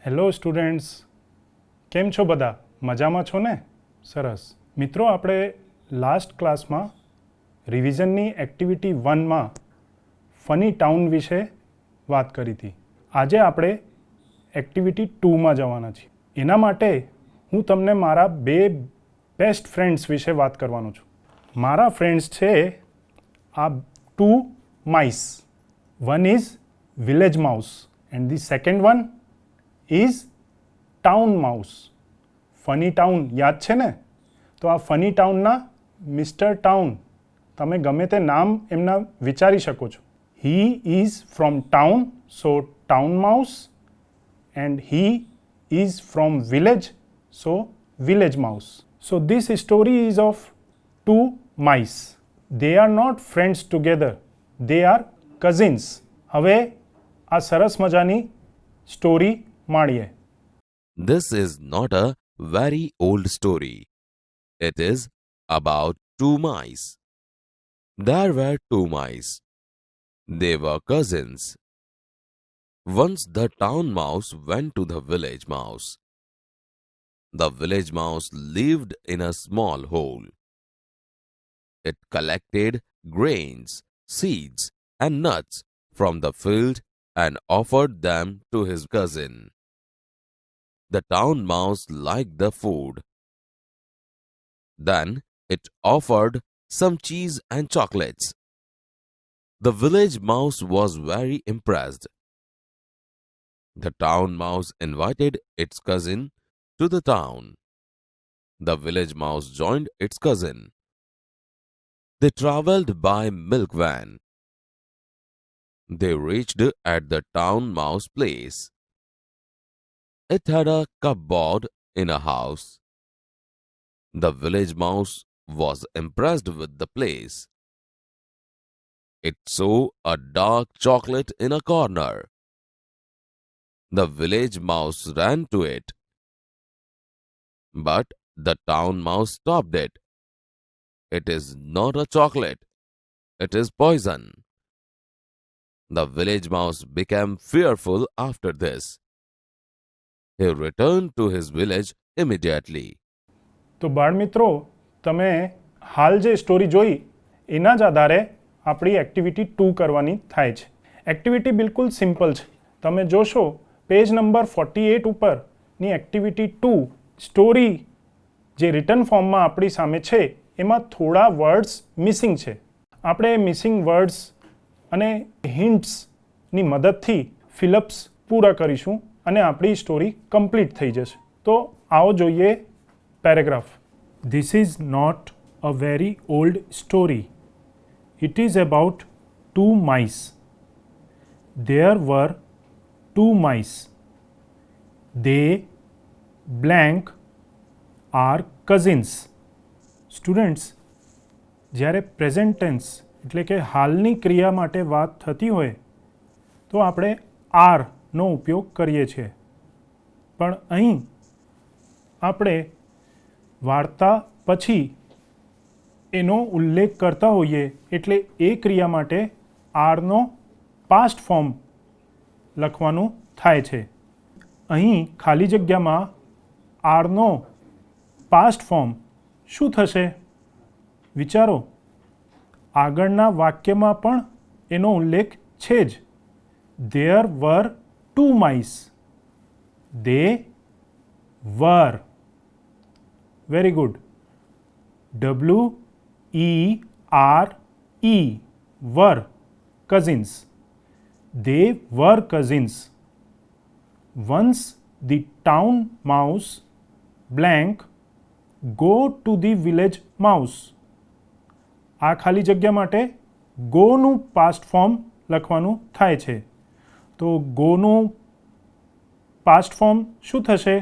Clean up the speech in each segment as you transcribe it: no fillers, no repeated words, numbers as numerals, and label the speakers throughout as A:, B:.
A: Hello students, કેમ છો બધા? મજામાં છો ને? સરસ. મિત્રો, આપણે લાસ્ટ ક્લાસમાં રિવિઝનની એક્ટિવિટી 1માં ફની ટાઉન વિશે વાત કરી હતી. આજે આપણે એક્ટિવિટી 2માં જવાના છીએ. એના માટે હું તમને મારા બે બેસ્ટ ફ્રેન્ડ્સ વિશે વાત કરવાનો છું. મારા ફ્રેન્ડ્સ છે આ 2 mice. One is village mouse and the second one is town mouse. Funny town યાદ છે ને? તો આ ફની ટાઉનના મિસ્ટર ટાઉન, તમે ગમે તે નામ એમના વિચારી શકો છો. He is from town, so town mouse, and he is from village, so village mouse. So this story ease of 2 mice. They are not friends together. They are cousins. હવે આ સરસ મજાની સ્ટોરી માણીએ.
B: This is not a very old story. It is about 2 mice. There were 2 mice. They were cousins. Once the town mouse went to the village mouse. The village mouse lived in a small hole. It collected grains, seeds, and nuts from the field and offered them to his cousin. The town mouse liked the food. Then it offered some cheese and chocolates. The village mouse was very impressed. The town mouse invited its cousin to the town. The village mouse joined its cousin. They traveled by milk van. They reached at the town mouse place. It had a cupboard in a house. The village mouse was impressed with the place. It saw a dark chocolate in a corner. The village mouse ran to it. But the town mouse stopped it. It is not a chocolate. It is poison. The village mouse became fearful after this. He returned to his village immediately.
A: તો બાળમિત્રો, તમે હાલ જે story જોઈ એના જ આધારે આપણી એક્ટિવિટી 2 કરવાની થાય છે. એક્ટિવિટી બિલકુલ સિમ્પલ છે. તમે જોશો પેજ નંબર 48 ઉપરની એક્ટિવિટી 2 સ્ટોરી જે રિટન ફોર્મમાં આપણી સામે છે એમાં થોડા વર્ડ્સ મિસિંગ છે. આપણે મિસિંગ વર્ડ્સ અને હિન્ટ્સની મદદથી ફિલઅપ્સ પૂરા કરીશું અને આપણી સ્ટોરી કમ્પ્લીટ થઈ જશે. તો આવો જોઈએ paragraph. This is not a very old story. It is about 2 mice. There were 2 mice. They blank are cousins. Students, જ્યારે પ્રેઝન્ટ ટેન્સ એટલે કે હાલની ક્રિયા માટે વાત થતી હોય તો આપણે આરનો ઉપયોગ કરીએ છીએ. પણ અહીં આપણે વાર્તા પછી એનો ઉલ્લેખ કરતા હોઈએ એટલે એ ક્રિયા માટે આરનો પાસ્ટ ફોર્મ લખવાનું થાય છે. અહીં ખાલી જગ્યામાં આરનો પાસ્ટ ફોર્મ શું થશે? વિચારો. આગળના વાક્યમાં પણ એનો ઉલ્લેખ છે જ. There were 2 mice. They were. Very good. W-E-R-E. Were. Cousins. They were cousins. Once the town mouse blank go to the village mouse. આ ખાલી જગ્યા માટે ગોનું પાસ્ટ ફોર્મ લખવાનું થાય છે. તો ગોનું પાસ્ટ ફોર્મ શું થશે?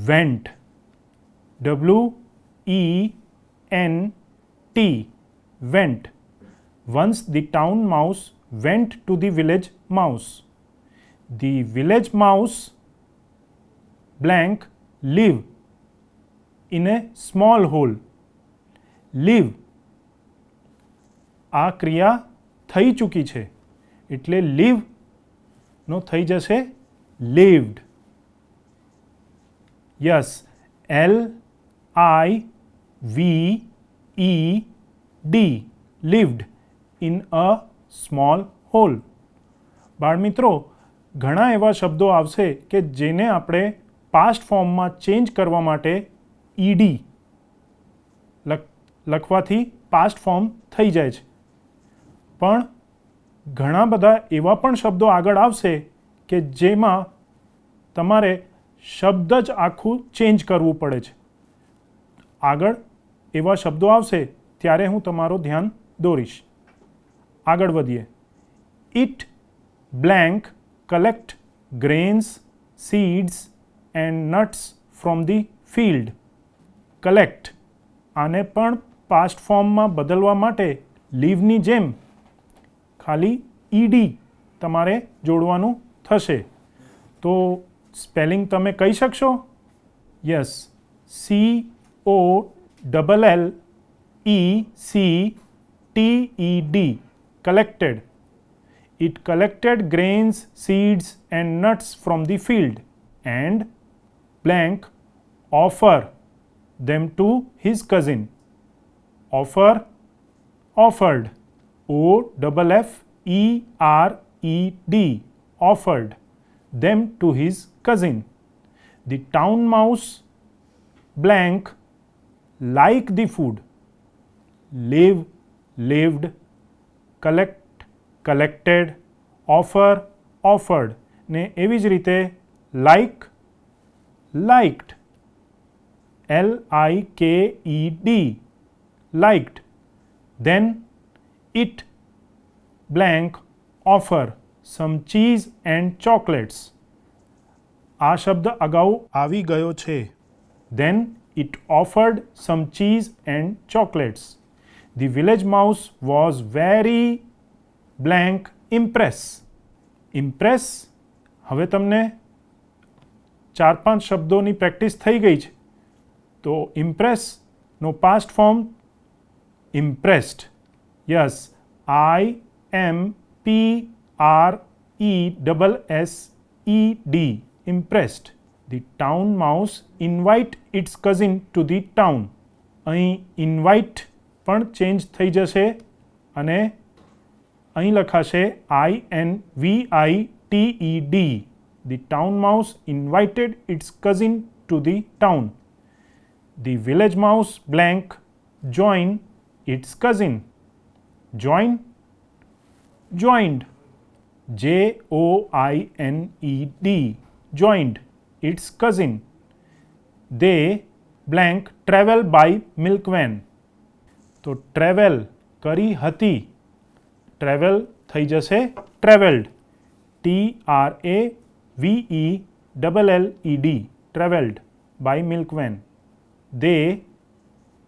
A: Vent. W-E-N-T. Vent. Once the town mouse went to the village mouse. The village mouse blank live in a small hole. Live. આ ક્રિયા થઈ ચૂકી છે એટલે લીવ નો થઈ જશે lived. Yes, LIVED, lived in a small hole. બાળમિત્રો, ઘણા એવા શબ્દો આવશે કે જેને આપણે પાસ્ટ ફોર્મમાં ચેન્જ કરવા માટે ઈડી લખવાથી પાસ્ટ ફોર્મ થઈ જાય છે. પણ ઘણા બધા એવા પણ શબ્દો આગળ આવશે કે જેમાં તમારે શબ્દ જ આખું ચેન્જ કરવું પડે છે. આગળ એવા શબ્દો આવશે ત્યારે હું તમારું ધ્યાન દોરીશ. આગળ વધીએ. It blank collect grains, seeds and nuts from the field. Collect, આને પણ પાસ્ટ ફોર્મમાં બદલવા માટે લીવની જેમ ખાલી ઈડી તમારે જોડવાનું થશે. તો સ્પેલિંગ તમે કહી શકશો? Yes, COLLECTED, collected. It collected grains, seeds and nuts from the field and blank offer them to his cousin. Offer, offered, OFFERED, offered them to his cousin. The town mouse blank liked the food. Live, lived, collect, collected, offer, offered ને એવી જ રીતે like, liked, LIKED, liked. Then it blank offer some cheese and chocolates. આ શબ્દ અગાઉ આવી ગયો છે. Then it offered some cheese and chocolates. The village mouse was very blank impress. Impress, હવે તમને 4-5 શબ્દોની પ્રેક્ટિસ થઈ ગઈ છે. તો ઇમ્પ્રેસનો past form impressed. Yes, IMPRESSED, impressed. The town mouse invite its cousin to the town. અહીં invite પણ ચેન્જ થઈ જશે અને અહીં લખાશે INVITED. The town mouse invited its cousin to the town. The village mouse blank joined its cousin. Join, joined, JOINED, joined its cousin. They blank travel by milk van. તો travel કરી હતી, travel થઈ જશે ટ્રેવલ્ડ, TRAVELLED, traveled by milk van. They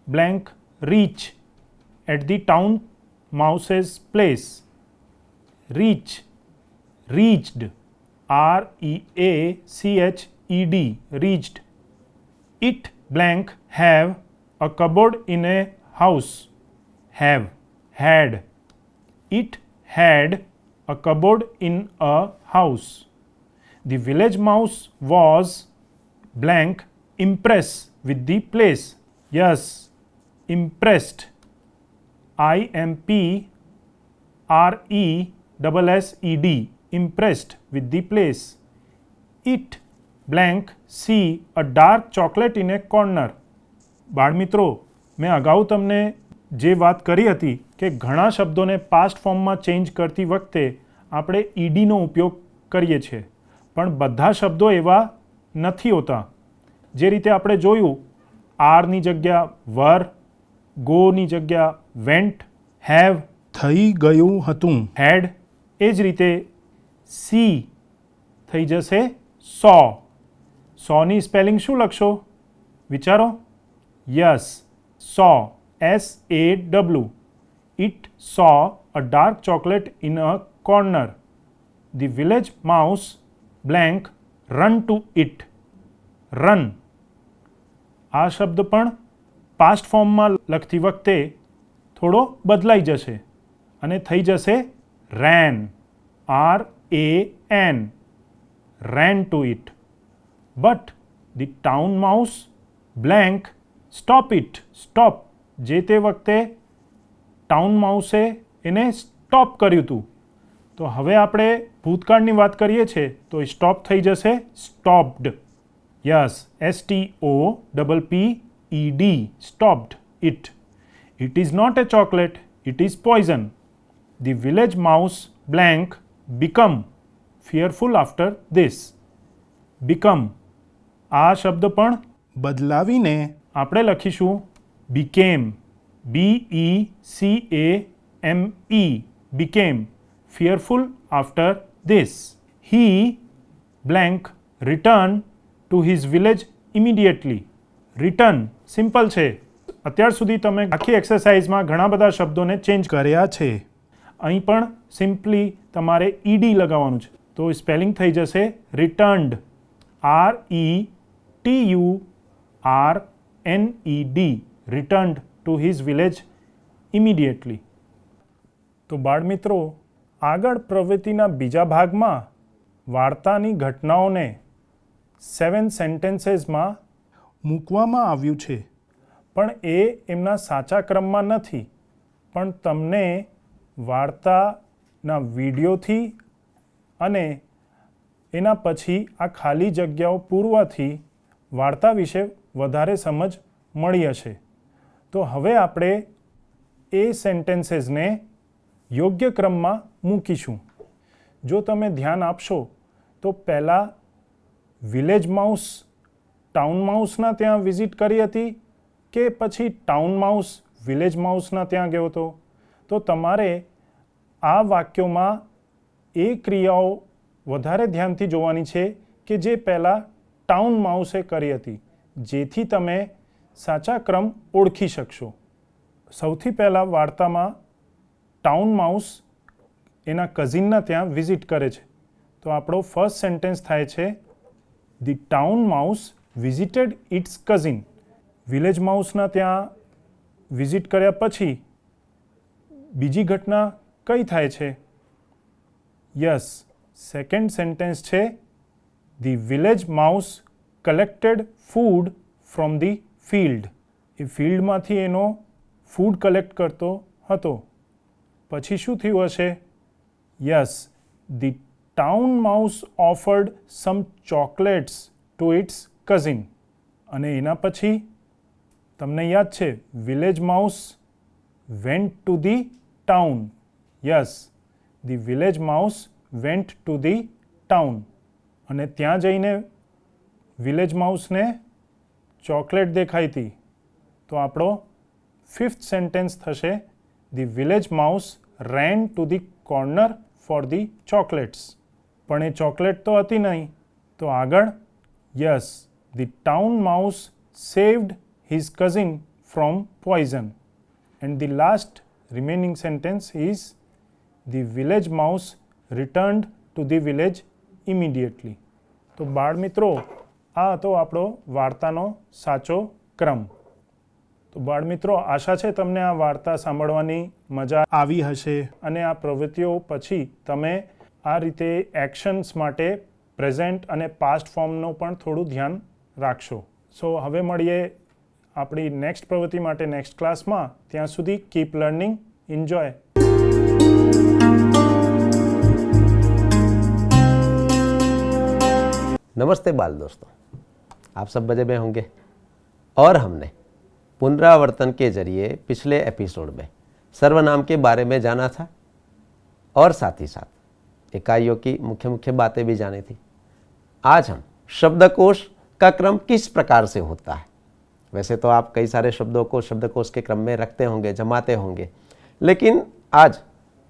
A: blank reach at the town mouse's place. Reach, reached, REACHED, reached. It blank have a cupboard in a house. Have, had. It had a cupboard in a house. The village mouse was blank impressed with the place. Yes, impressed, IMPRESSED, impressed with the place. It blank see a dark chocolate in a corner. બાળમિત્રો, મેં અગાઉ તમને જે વાત કરી હતી કે ઘણા શબ્દોને પાસ્ટ ફોર્મમાં ચેન્જ કરતી વખતે આપણે ઈડીનો ઉપયોગ કરીએ છીએ, પણ બધા શબ્દો એવા નથી હોતા. જે રીતે આપણે જોયું, આરની જગ્યા વર, ગોની જગ્યા વેન્ટ, હેવ થઈ ગયું હતું, હેડ. એ જ રીતે સી થઈ જશે સો. સોની સ્પેલિંગ શું લખશો? વિચારો. Yes, so, SAW. It saw a dark chocolate in a corner. The village mouse blank run to it. Run. આ શબ્દ પણ પાસ્ટ ફોર્મમાં લખતી વખતે થોડો બદલાઈ જશે અને થઈ જશે ran, RAN, ran to it. But the town mouse blank stop it. Stop, જે તે વખતે ટાઉન માઉસે એને સ્ટોપ કર્યું હતું. તો હવે આપણે ભૂતકાળની વાત કરીએ છીએ તો સ્ટોપ થઈ જશે stopped. Yes, STOPPED, stopped it. It is not a chocolate, it is poison. The village mouse blank become fearful after this. Become, આ શબ્દ પણ બદલાવીને આપણે લખીશું became. BECAME, became fearful after this. He blank returned to his village immediately. Return simple છે. અત્યાર સુધી તમે આખી એક્સરસાઇઝમાં ઘણા બધા શબ્દોને ચેન્જ કર્યા છે. અહીં પણ સિમ્પલી તમારે ED લગાવવાનું છે. તો સ્પેલિંગ થઈ જશે returned. RETURNED, returned to his village immediately. તો બાળમિત્રો, આગળ પ્રવૃત્તિના બીજા ભાગમાં વાર્તાની ઘટનાઓને 7 સેન્ટેન્સીસમાં મૂકવામાં આવ્યું છે. પણ એ એમના સાચા ક્રમમાં નથી, પણ તમને વાર્તાના વિડીયોથી અને એના પછી આ ખાલી જગ્યાઓ પૂરવાથી વાર્તા વિશે વધારે સમજ મળી હશે. તો હવે આપણે એ સેન્ટેન્સીસને યોગ્ય ક્રમમાં મૂકીશું. જો તમે ધ્યાન આપશો તો પહેલાં વિલેજ માઉસ ટાઉન માઉસના ત્યાં વિઝિટ કરી હતી કે પછી ટાઉન માઉસ વિલેજ માઉસના ત્યાં ગયો હતો? તો તમારે આ વાક્યોમાં એ ક્રિયાઓ વધારે ધ્યાનથી જોવાની છે કે જે પહેલાં ટાઉન માઉસે કરી હતી, જેથી તમે સાચા ક્રમ ઓળખી શકશો. સૌથી પહેલાં વાર્તામાં ટાઉન માઉસ એના કઝિનના ત્યાં વિઝિટ કરે છે. તો આપણો ફર્સ્ટ સેન્ટેન્સ થાય છે the town mouse visited its cousin. Village માઉસના ત્યાં વિઝિટ કર્યા પછી બીજી ઘટના કઈ થાય છે? યસ, સેકન્ડ સેન્ટેન્સ છે the village mouse collected food from the field. એ ફિલ્ડમાંથી એનો ફૂડ કલેક્ટ કરતો હતો. પછી શું થયું હશે? Yes, the town mouse offered some chocolates to its cousin. અને એના પછી તમને યાદ છે village mouse went to the town. Yes, the village mouse went to the town. અને ત્યાં જઈને વિલેજ માઉસને ચોકલેટ દેખાઈ હતી. તો આપણો ફિફ્થ સેન્ટેન્સ થશે the village mouse ran to the corner for the chocolates. પણ એ ચોકલેટ તો હતી નહીં. તો આગળ yes, the town mouse saved his cousin from poison. And the last remaining sentence is the village mouse returned to the village immediately. તો બાળમિત્રો, આ હતો આપણો વાર્તાનો સાચો ક્રમ. તો બાળમિત્રો, આશા છે તમને આ વાર્તા સાંભળવાની મજા આવી હશે અને આ પ્રવૃત્તિઓ પછી તમે આ રીતે એક્શન્સ માટે પ્રેઝન્ટ અને પાસ્ટ ફોર્મનું પણ થોડું ધ્યાન રાખશો. સો હવે મળીએ આપણી નેક્સ્ટ પ્રવૃત્તિ માટે નેક્સ્ટ ક્લાસમાં. ત્યાં સુધી કીપ લર્નિંગ, એન્જોય.
C: नमस्ते बाल दोस्तों, आप सब मज़े में होंगे। और हमने पुनरावर्तन के जरिए पिछले एपिसोड में सर्वनाम के बारे में जाना था और साथ ही साथ इकाइयों की मुख्य मुख्य बातें भी जानी थी. आज हम शब्दकोश का क्रम किस प्रकार से होता है. वैसे तो आप कई सारे शब्दों को शब्दकोश के क्रम में रखते होंगे, जमाते होंगे, लेकिन आज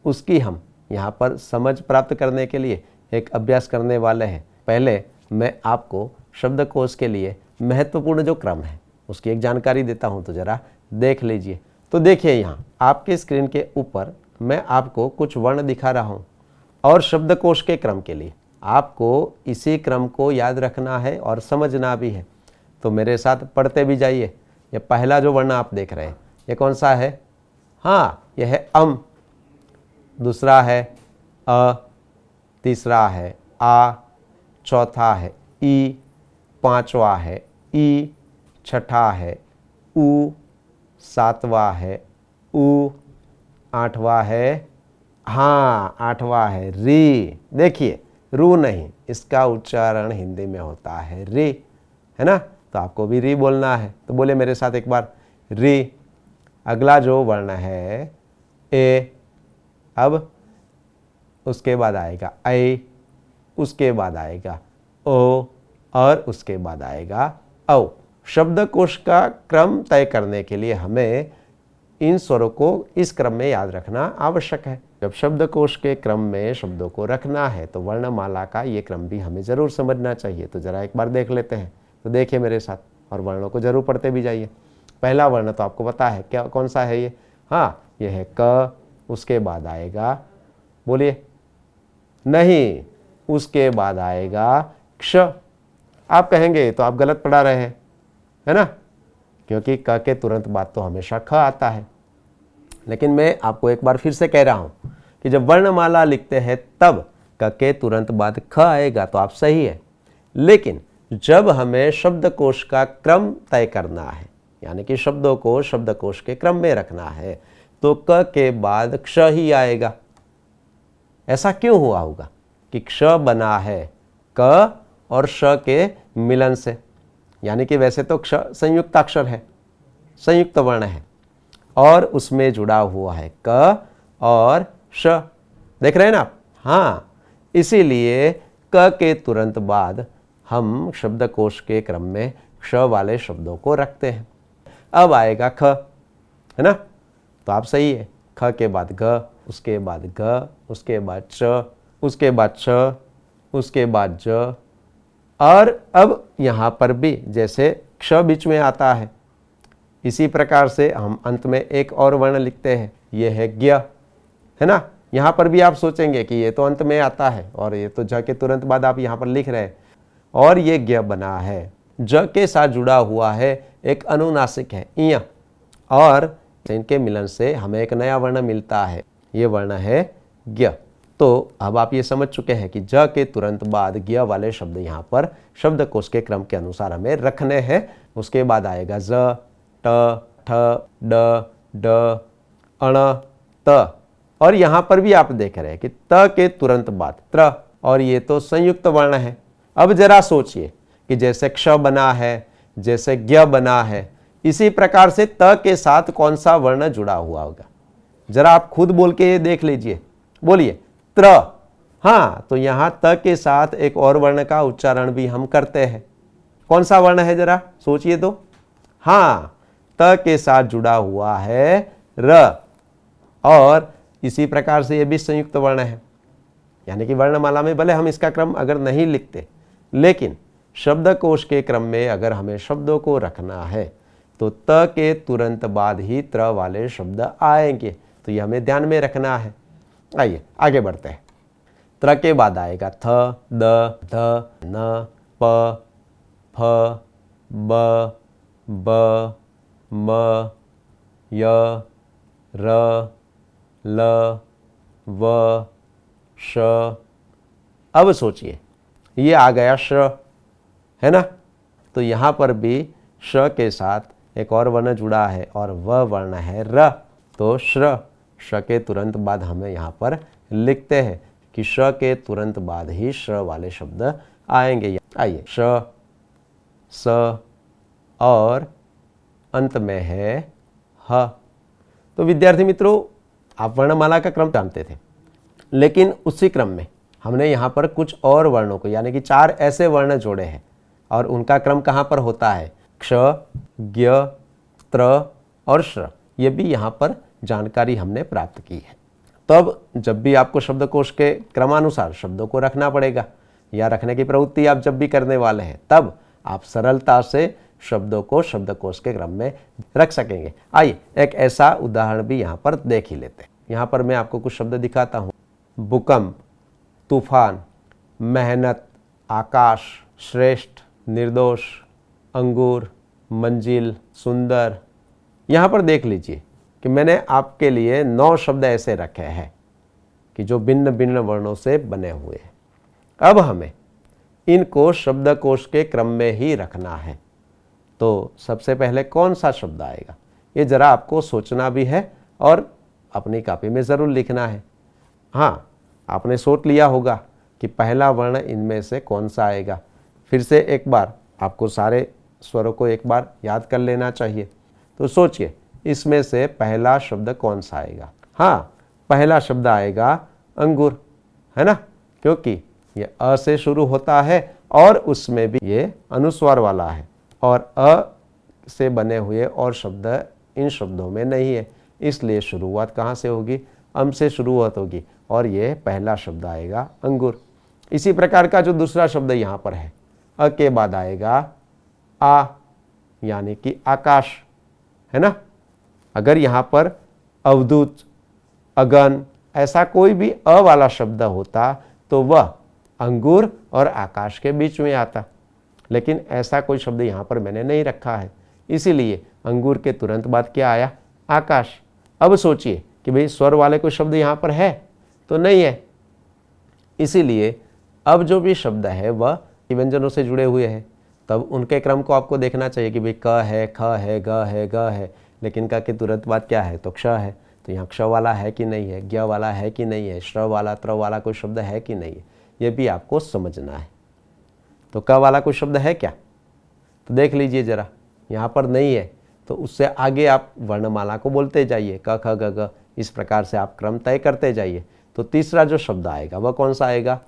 C: उसकी हम यहाँ पर समझ प्राप्त करने के लिए एक अभ्यास करने वाले हैं. पहले मैं आपको शब्दकोश के लिए महत्वपूर्ण जो क्रम है उसकी एक जानकारी देता हूं, तो जरा देख लीजिए. तो देखिए, यहाँ आपके स्क्रीन के ऊपर मैं आपको कुछ वर्ण दिखा रहा हूं और शब्दकोश के क्रम के लिए आपको इसी क्रम को याद रखना है और समझना भी है. तो मेरे साथ पढ़ते भी जाइए. ये पहला जो वर्ण आप देख रहे हैं ये कौन सा है? हाँ, यह है अम. दूसरा है अ. तीसरा है आ. चौथा है ई. पांचवा है ई, छठा है ऊ, सातवां है ऊ, आठवां है, हाँ आठवां है री। देखिए रू नहीं, इसका उच्चारण हिंदी में होता है री, है ना। तो आपको भी री बोलना है, तो बोले मेरे साथ एक बार री। अगला जो वर्ण है ए, अब उसके बाद आएगा ऐ, उसके बाद आएगा ओ और उसके बाद आएगा औ। शब्दकोश का क्रम तय करने के लिए हमें इन स्वरों को इस क्रम में याद रखना आवश्यक है। जब शब्दकोश के क्रम में शब्दों को रखना है तो वर्णमाला का ये क्रम भी हमें जरूर समझना चाहिए। तो जरा एक बार देख लेते हैं, तो देखिए मेरे साथ और वर्णों को जरूर पढ़ते भी जाइए। पहला वर्ण तो आपको पता है क्या, कौन सा है ये? हाँ, ये है क। उसके बाद आएगा, बोलिए, नहीं, उसके बाद आएगा क्ष। आप कहेंगे तो आप गलत पढ़ा रहे हैं, है ना, क्योंकि क के तुरंत बाद तो हमेशा ख आता है। लेकिन मैं आपको एक बार फिर से कह रहा हूं कि जब वर्णमाला लिखते हैं तब क के तुरंत बाद ख आएगा, तो आप सही है। लेकिन जब हमें शब्दकोश का क्रम तय करना है, यानी कि शब्दों को शब्दकोश के क्रम में रखना है, तो क के बाद क्ष ही आएगा। ऐसा क्यों हुआ होगा कि क्ष बना है क और श के मिलन से, यानी कि वैसे तो क्ष संयुक्त अक्षर है, संयुक्त वर्ण है, और उसमें जुड़ा हुआ है क और श। देख रहे हैं ना आप? हाँ, इसीलिए क के तुरंत बाद हम शब्दकोश के क्रम में क्ष वाले शब्दों को रखते हैं। अब आएगा ख, है ना, तो आप सही है। ख के बाद ग, उसके बाद ग, उसके बाद च, उसके बाद छ, उसके बाद ज, और अब यहाँ पर भी जैसे क्ष बीच में आता है, इसी प्रकार से हम अंत में एक और वर्ण लिखते हैं, ये है ज्ञ, है ना। यहाँ पर भी आप सोचेंगे कि ये तो अंत में आता है और ये तो ज के तुरंत बाद आप यहाँ पर लिख रहे हैं, और ये ज्ञ बना है, ज के साथ जुड़ा हुआ है एक अनुनासिक है इय, और इनके मिलन से हमें एक नया वर्ण मिलता है, ये वर्ण है ज्ञ। तो अब आप ये समझ चुके हैं कि ज के तुरंत बाद ज्ञ वाले शब्द यहाँ पर शब्दकोश के क्रम के अनुसार हमें रखने हैं। उसके बाद आएगा ज, ट, ठ, ड, ड, अण, त, और यहाँ पर भी आप देख रहे हैं कि त के तुरंत बाद त्र, और ये तो संयुक्त वर्ण है। अब जरा सोचिए कि जैसे क्ष बना है, जैसे ज्ञ बना है, इसी प्रकार से त के साथ कौन सा वर्ण जुड़ा हुआ होगा? जरा आप खुद बोल के ये देख लीजिए, बोलिए त्र। हाँ, तो यहाँ त के साथ एक और वर्ण का उच्चारण भी हम करते हैं। कौन सा वर्ण है, जरा सोचिए तो। हाँ, त के साथ जुड़ा हुआ है र, और इसी प्रकार से ये भी संयुक्त वर्ण है, यानी कि वर्णमाला में भले हम इसका क्रम अगर नहीं लिखते, लेकिन शब्दकोश के क्रम में अगर हमें शब्दों को रखना है तो त के तुरंत बाद ही त्र वाले शब्द आएंगे, तो ये हमें ध्यान में रखना है। आइए आगे बढ़ते हैं। त्र के बाद आएगा थ, द, ध, न, प, फ, ब, ब, म, य, र, ल, व, श। अब सोचिए, ये आ गया श, है ना। तो यहाँ पर भी श के साथ एक और वर्ण जुड़ा है और वह वर्ण है र। तो श्र, श के तुरंत बाद हमें यहाँ पर लिखते हैं कि श के तुरंत बाद ही श्र वाले शब्द आएंगे। आइए, श, स, और अंत में है ह। तो विद्यार्थी मित्रों, आप वर्णमाला का क्रम जानते थे, लेकिन उसी क्रम में हमने यहाँ पर कुछ और वर्णों को, यानी कि 4 ऐसे वर्ण जोड़े हैं, और उनका क्रम कहाँ पर होता है? क्ष, ज्ञ, त्र और श्र। ये भी यहाँ पर जानकारी हमने प्राप्त की है। तब जब भी आपको शब्दकोश के क्रमानुसार शब्दों को रखना पड़ेगा, या रखने की प्रवृत्ति आप जब भी करने वाले हैं, तब आप सरलता से शब्दों को शब्दकोश के क्रम में रख सकेंगे। आइए एक ऐसा उदाहरण भी यहाँ पर देख ही लेते हैं। यहाँ पर मैं आपको कुछ शब्द दिखाता हूँ। भूकंप, तूफान, मेहनत, आकाश, श्रेष्ठ, निर्दोष, अंगूर, मंजिल, सुंदर। यहाँ पर देख लीजिए कि मैंने आपके लिए 9 शब्द ऐसे रखे हैं कि जो भिन्न भिन्न वर्णों से बने हुए हैं। अब हमें इनको शब्दकोश के क्रम में ही रखना है। तो सबसे पहले कौन सा शब्द आएगा, ये जरा आपको सोचना भी है और अपनी कॉपी में ज़रूर लिखना है। हाँ, आपने सोच लिया होगा कि पहला वर्ण इनमें से कौन सा आएगा। फिर से एक बार आपको सारे स्वरों को एक बार याद कर लेना चाहिए। तो सोचिए, इसमें से पहला शब्द कौन सा आएगा। हाँ, पहला शब्द आएगा अंगूर, है ना, क्योंकि ये अ से शुरू होता है और उसमें भी ये अनुस्वार वाला है और अ से बने हुए और शब्द इन शब्दों में नहीं है, इसलिए शुरुआत कहाँ से होगी, अम से शुरुआत होगी और ये पहला शब्द आएगा अंगूर। इसी प्रकार का जो दूसरा शब्द यहाँ पर है, अ के बाद आएगा आ, यानी कि आकाश, है ना। अगर यहाँ पर अवधूत, अगन ऐसा कोई भी अ वाला शब्द होता तो वह अंगूर और आकाश के बीच में आता, लेकिन ऐसा कोई शब्द यहाँ पर मैंने नहीं रखा है, इसीलिए अंगूर के तुरंत बाद क्या आया, आकाश। अब सोचिए कि भाई स्वर वाले कोई शब्द यहाँ पर है तो नहीं है, इसीलिए अब जो भी शब्द है वह व्यंजनों से जुड़े हुए हैं, तब उनके क्रम को आपको देखना चाहिए कि भाई क है, ख है, ग है, ग है, लेकिन क के तुरंत बाद क्या है, तो क्ष है। तो यहाँ क्ष वाला है कि नहीं है, ज्ञ वाला है कि नहीं है, श्र वाला, त्र वाला कोई शब्द है कि नहीं है, ये भी आपको समझना है। तो क वाला कोई शब्द है क्या, तो देख लीजिए जरा, यहाँ पर नहीं है तो उससे आगे आप वर्णमाला को बोलते जाइए, क ख ग घ, इस प्रकार से आप क्रम तय करते जाइए। तो तीसरा जो शब्द आएगा वह कौन सा आएगा,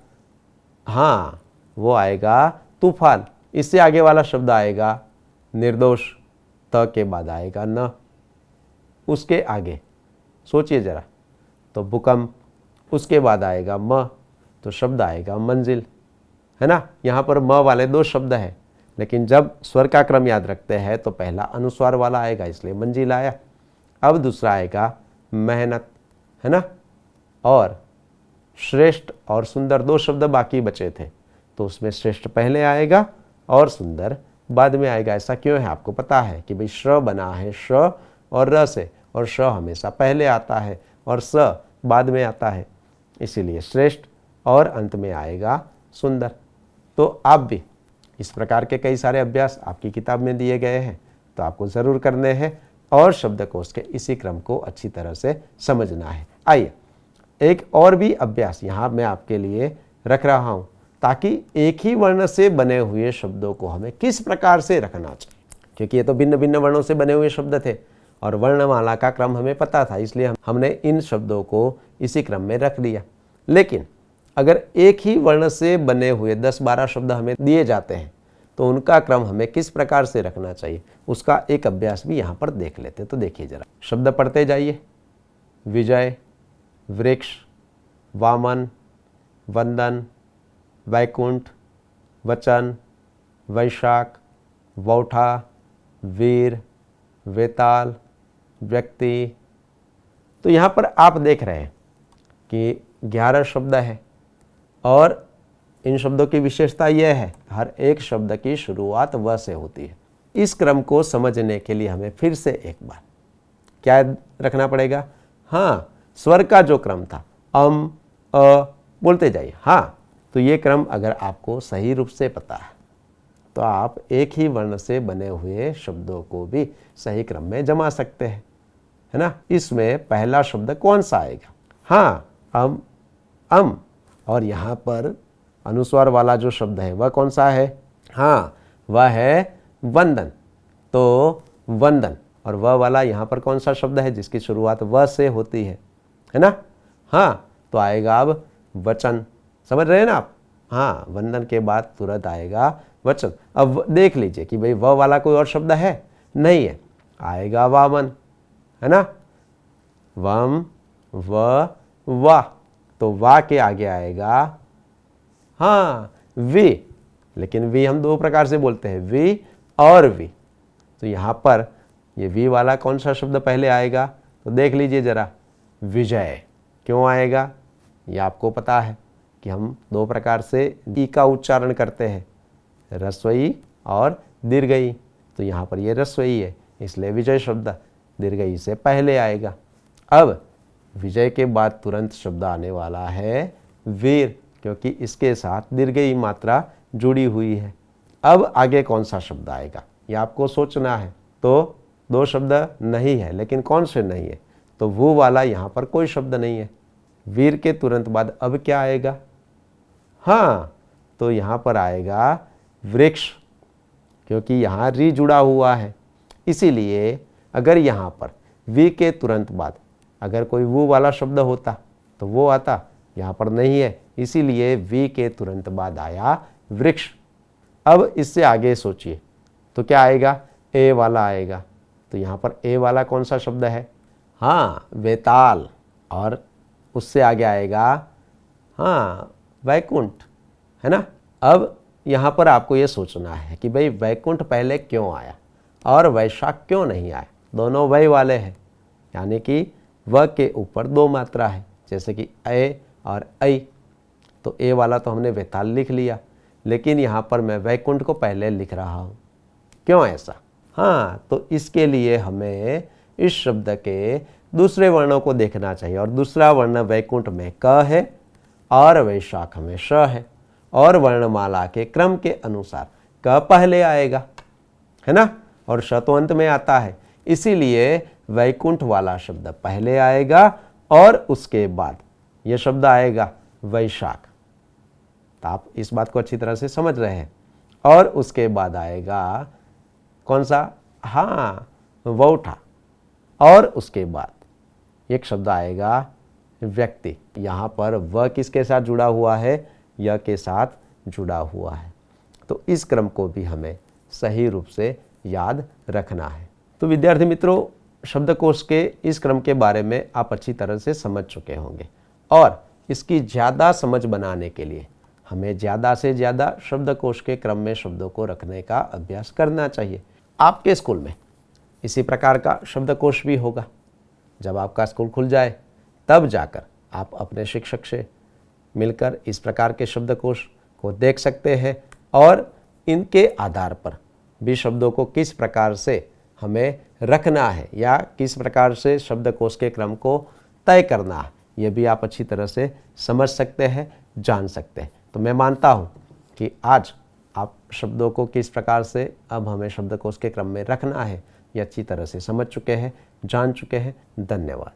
C: हाँ वो आएगा तूफान। इससे आगे वाला शब्द आएगा निर्दोष, त के बाद आएगा न, उसके आगे सोचिए जरा, तो भूकंप, उसके बाद आएगा म, तो शब्द आएगा मंजिल, है ना। यहाँ पर म वाले दो शब्द हैं, लेकिन जब स्वर का क्रम याद रखते हैं तो पहला अनुस्वार वाला आएगा, इसलिए मंजिल आया। अब दूसरा आएगा मेहनत, है ना, और श्रेष्ठ और सुंदर दो शब्द बाकी बचे थे, तो उसमें श्रेष्ठ पहले आएगा और सुंदर बाद में आएगा। ऐसा क्यों है, आपको पता है कि भाई श्र बना है श और र से, और श हमेशा पहले आता है और स बाद में आता है, इसीलिए श्रेष्ठ और अंत में आएगा सुंदर। तो आप भी इस प्रकार के कई सारे अभ्यास आपकी किताब में दिए गए हैं, तो आपको ज़रूर करने हैं और शब्दकोश के इसी क्रम को अच्छी तरह से समझना है। आइए एक और भी अभ्यास यहाँ मैं आपके लिए रख रहा हूँ, ताकि एक ही वर्ण से बने हुए शब्दों को हमें किस प्रकार से रखना चाहिए, क्योंकि ये तो भिन्न भिन्न वर्णों से बने हुए शब्द थे और वर्णमाला का क्रम हमें पता था, इसलिए हमने इन शब्दों को इसी क्रम में रख लिया। लेकिन अगर एक ही वर्ण से बने हुए 10-12 शब्द हमें दिए जाते हैं तो उनका क्रम हमें किस प्रकार से रखना चाहिए, उसका एक अभ्यास भी यहाँ पर देख लेते हैं। तो देखिए जरा, शब्द पढ़ते जाइए। विजय, वृक्ष, वामन, वंदन, वैकुंठ, वचन, वैशाख, वौठा, वीर, वेताल, व्यक्ति। तो यहाँ पर आप देख रहे हैं कि 11 शब्द है और इन शब्दों की विशेषता यह है, हर एक शब्द की शुरुआत व से होती है। इस क्रम को समझने के लिए हमें फिर से एक बार क्या रखना पड़ेगा, हाँ स्वर का जो क्रम था, अम अ बोलते जाइए। हाँ, तो ये क्रम अगर आपको सही रूप से पता है तो आप एक ही वर्ण से बने हुए शब्दों को भी सही क्रम में जमा सकते हैं, है ना। इसमें पहला शब्द कौन सा आएगा, हाँ अम, और यहाँ पर अनुस्वार वाला जो शब्द है वह कौन सा है, हाँ वह है वंदन। तो वंदन, और वह वाला यहाँ पर कौन सा शब्द है जिसकी शुरुआत व से होती है ना। हाँ, तो आएगा अब वचन, समझ रहे हैं ना आप। हाँ, वंदन के बाद तुरंत आएगा वचन। अब देख लीजिए कि भाई वह वाला कोई और शब्द है, नहीं है, आएगा वामन, है ना। वम, व, वा, तो वा के आगे आएगा हाँ वी, लेकिन वी हम दो प्रकार से बोलते हैं, वी और वी। तो यहाँ पर ये वी वाला कौन सा शब्द पहले आएगा, तो देख लीजिए जरा, विजय। क्यों आएगा, ये आपको पता है कि हम दो प्रकार से ई का उच्चारण करते हैं, रस्वई और दीर्घई। तो यहाँ पर ये रस्वई है, इसलिए विजय शब्द दीर्घई से पहले आएगा। अब विजय के बाद तुरंत शब्द आने वाला है वीर, क्योंकि इसके साथ दीर्घई मात्रा जुड़ी हुई है। अब आगे कौन सा शब्द आएगा ये आपको सोचना है। तो दो शब्द नहीं है, लेकिन कौन से नहीं है? तो वो वाला यहाँ पर कोई शब्द नहीं है। वीर के तुरंत बाद अब क्या आएगा? हाँ, तो यहाँ पर आएगा वृक्ष, क्योंकि यहाँ री जुड़ा हुआ है। इसीलिए अगर यहाँ पर वी के तुरंत बाद अगर कोई वो वाला शब्द होता तो वो आता, यहाँ पर नहीं है, इसीलिए वी के तुरंत बाद आया वृक्ष। अब इससे आगे सोचिए तो क्या आएगा? ए वाला आएगा। तो यहाँ पर ए वाला कौन सा शब्द है? हाँ, वेताल। और उससे आगे आएगा हाँ वैकुंठ, है ना। अब यहाँ पर आपको ये सोचना है कि भाई वैकुंठ पहले क्यों आया और वैशाख क्यों नहीं आया? दोनों वही वाले हैं, यानी कि व के ऊपर दो मात्रा है, जैसे कि ए और ऐ। तो ए वाला तो हमने वेताल लिख लिया, लेकिन यहाँ पर मैं वैकुंठ को पहले लिख रहा हूँ। क्यों ऐसा? हाँ, तो इसके लिए हमें इस शब्द के दूसरे वर्णों को देखना चाहिए, और दूसरा वर्ण वैकुंठ में क है और वैशाख में श है, और वर्णमाला के क्रम के अनुसार क पहले आएगा, है ना, और श तो अंत में आता है। इसीलिए वैकुंठ वाला शब्द पहले आएगा और उसके बाद यह शब्द आएगा वैशाख। तो आप इस बात को अच्छी तरह से समझ रहे हैं। और उसके बाद आएगा कौन सा? हाँ, वौठा। और उसके बाद एक शब्द आएगा व्यक्ति। यहाँ पर व किसके साथ जुड़ा हुआ है? य के साथ जुड़ा हुआ है। तो इस क्रम को भी हमें सही रूप से याद रखना है। तो विद्यार्थी मित्रों, शब्दकोश के इस क्रम के बारे में आप अच्छी तरह से समझ चुके होंगे, और इसकी ज़्यादा समझ बनाने के लिए हमें ज़्यादा से ज़्यादा शब्दकोश के क्रम में शब्दों को रखने का अभ्यास करना चाहिए। आपके स्कूल में इसी प्रकार का शब्दकोश भी होगा। जब आपका स्कूल खुल जाए तब जाकर आप अपने शिक्षक से मिलकर इस प्रकार के शब्दकोश को देख सकते हैं, और इनके आधार पर भी शब्दों को किस प्रकार से हमें रखना है या किस प्रकार से शब्दकोश के क्रम को तय करना है, ये भी आप अच्छी तरह से समझ सकते हैं, जान सकते हैं। तो मैं मानता हूँ कि आज आप शब्दों को किस प्रकार से अब हमें शब्दकोश के क्रम में रखना है ये अच्छी तरह से समझ चुके हैं, जान चुके हैं। धन्यवाद।